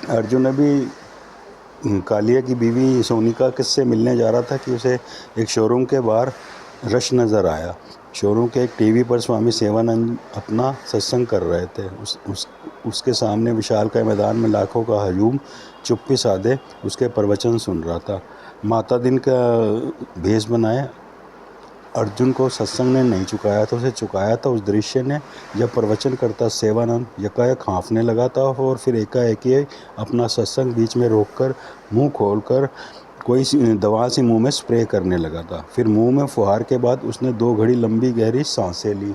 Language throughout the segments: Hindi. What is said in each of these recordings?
अर्जुन अभी कालिया की बीवी सोनिका किससे मिलने जा रहा था कि उसे एक शोरूम के बाहर रश नज़र आया। शोरूम के एक टीवी पर स्वामी सेवानंद अपना सत्संग कर रहे थे। उसके सामने विशालकाय मैदान में लाखों का हजूम चुप्पी साधे उसके प्रवचन सुन रहा था। माता दिन का भेष बनाए अर्जुन को सत्संग ने नहीं चुकाया तो उसे चुकाया था उस दृश्य ने, जब प्रवचन करता सेवानंद यकायक हाँफने लगा था और फिर एकाएक ही अपना सत्संग बीच में रोककर मुंह खोलकर कोई दवा सी मुंह में स्प्रे करने लगा था। फिर मुंह में फुहार के बाद उसने 2 घड़ी लंबी गहरी सांसें ली,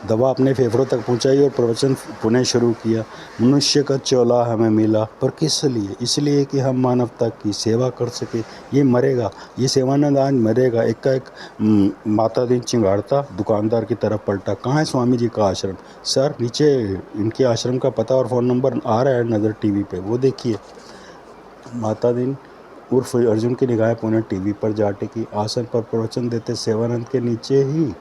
दवा अपने फेफड़ों तक पहुंचाई और प्रवचन पुनः शुरू किया। मनुष्य का चोला हमें मिला, पर किस लिए? इसलिए कि हम मानवता की सेवा कर सके। ये मरेगा, ये सेवानंद आज मरेगा। एकाएक माता दिन चिंगाड़ता दुकानदार की तरफ पलटा। कहाँ है स्वामी जी का आश्रम? सर नीचे इनके आश्रम का पता और फ़ोन नंबर आ रहा है नज़र टीवी पे, वो देखिए। माता दिन उर्फ अर्जुन की निगाहें पुनः टीवी पर जा टिकी। आसन पर प्रवचन देते सेवानंद के नीचे ही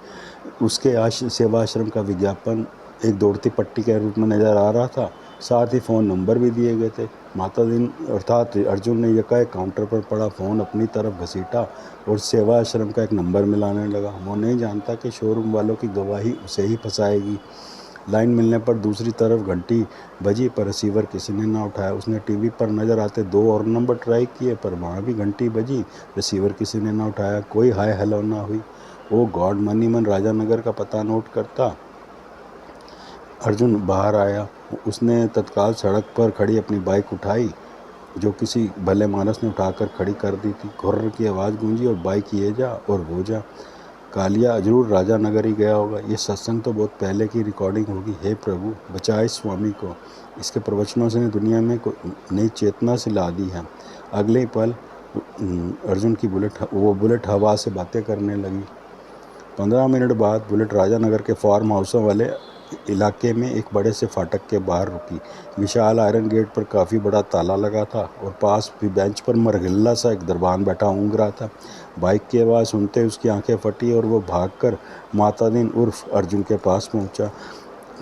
उसके सेवा आश्रम का विज्ञापन एक दौड़ती पट्टी के रूप में नज़र आ रहा था। साथ ही फ़ोन नंबर भी दिए गए थे। माता दिन अर्थात अर्जुन ने यकाएक काउंटर पर पड़ा फ़ोन अपनी तरफ घसीटा और सेवा आश्रम का एक नंबर मिलाने लगा। वो नहीं जानता कि शोरूम वालों की गवाही उसे ही फंसाएगी। लाइन मिलने पर दूसरी तरफ घंटी बजी, पर रिसीवर किसी ने ना उठाया। उसने टीवी पर नज़र आते 2 और नंबर ट्राई किए, पर वहाँ भी घंटी बजी, रिसीवर किसी ने ना उठाया। कोई हाय हेलो ना हुई। ओ गॉड, मन ही मन राजानगर का पता नोट करता अर्जुन बाहर आया। उसने तत्काल सड़क पर खड़ी अपनी बाइक उठाई, जो किसी भले मानस ने उठाकर खड़ी कर दी थी। घुर्र की आवाज़ गूंजी और बाइक ये जा और वो जा। कालिया जरूर राजानगर ही गया होगा। ये सत्संग तो बहुत पहले की रिकॉर्डिंग होगी। हे प्रभु बचाए स्वामी को, इसके प्रवचनों से दुनिया में नई चेतना से ला दी है। अगले ही पल अर्जुन की बुलेट हवा से बातें करने लगी। 15 मिनट बाद बुलेट राजानगर के फार्म हाउसों वाले इलाके में एक बड़े से फाटक के बाहर रुकी। विशाल आयरन गेट पर काफ़ी बड़ा ताला लगा था और पास भी बेंच पर मरगिल्ला सा एक दरबान बैठा ऊँग रहा था। बाइक की आवाज़ सुनते उसकी आंखें फटी और वो भागकर माता दिन उर्फ अर्जुन के पास पहुंचा।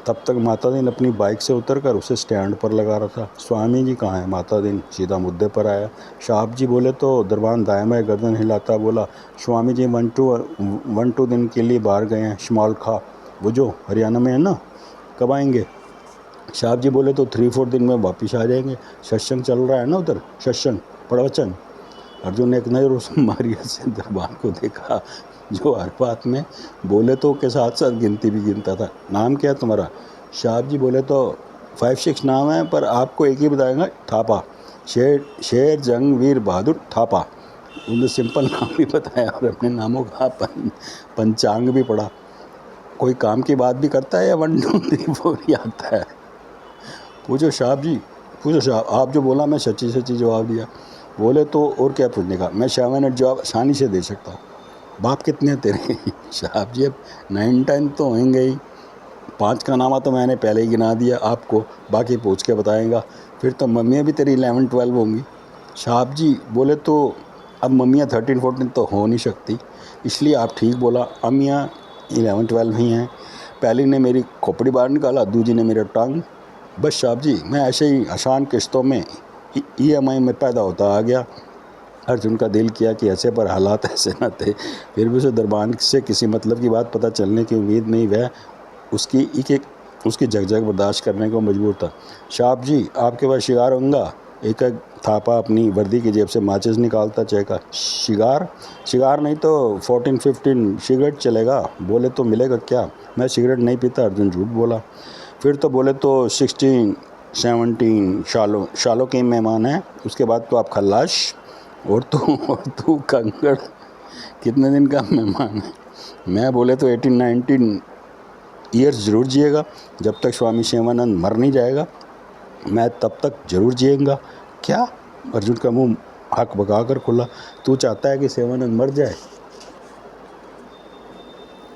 तब तक माता दिन अपनी बाइक से उतरकर उसे स्टैंड पर लगा रहा था। स्वामी जी कहाँ हैं? माता दिन सीधा मुद्दे पर आया। साहब जी बोले तो दरबान दाएं बाएं गर्दन हिलाता बोला, स्वामी जी 1-2 दिन के लिए बाहर गए हैं, शमाल खा, वो जो हरियाणा में है ना, कब आएंगे? साहब जी बोले तो 3-4 दिन में वापिस आ जाएंगे। सत्संग चल रहा है ना उधर, सत्संग प्रवचन। अर्जुन ने एक नज़र उस मारिया से दरबान को देखा, जो हर बात में बोले तो के साथ साथ गिनती भी गिनता था। नाम क्या है तुम्हारा? साहब जी बोले तो 5-6 नाम है, पर आपको एक ही बताएंगा, थापा, शेर जंग वीर बहादुर थापा। उन्होंने सिंपल नाम भी बताया और अपने नामों का पंचांग भी पढ़ा। कोई काम की बात भी करता है या 1 2 3 4 ही आता है? पूछो साहब जी, पूछो साहब। आप जो बोला मैं सच्ची सच्ची जवाब दिया। बोले तो और क्या पूछने का? मैं 7 मिनट जवाब आसानी से दे सकता हूँ। बाप कितने हैं तेरे? साहब जी अब 9-10 तो होंगे ही। 5 का नामा तो मैंने पहले ही गिना दिया आपको, बाकी पूछ के बताएगा। फिर तो मम्मियाँ भी तेरी 11-12 होंगी। साहब जी बोले तो अब मम्मियाँ 13-14 तो हो नहीं सकती, इसलिए आप ठीक बोला, अम्मियाँ 11-12 ही हैं। पहली ने मेरी खोपड़ी बाहर निकाला, दूजी ने मेरा टांग। बस साहब जी मैं ऐसे ही आसान किस्तों में EMI में पैदा होता आ गया। अर्जुन का दिल किया कि ऐसे पर हालात ऐसे न थे, फिर भी उसे दरबान से किसी मतलब की बात पता चलने की उम्मीद नहीं। वह उसकी झकझक बर्दाश्त करने को मजबूर था। साहब जी आपके पास शिगार होगा? एक थापा अपनी वर्दी की जेब से माचिस निकालता चेका। शिगार नहीं तो 14-15 सिगरेट चलेगा। बोले तो मिलेगा क्या? मैं सिगरेट नहीं पीता, अर्जुन झूठ बोला। फिर तो बोले तो 16-17 शालों के मेहमान हैं, उसके बाद तो आप खल्लाश। और तू कंकड़ कितने दिन का मेहमान है? मैं बोले तो 18-19 ईयर्स ज़रूर जिएगा, जब तक स्वामी शिवानंद मर नहीं जाएगा, मैं तब तक ज़रूर जिएगा। क्या? अर्जुन का मुंह हक बका कर खुला। तू चाहता है कि शिवानंद मर जाए?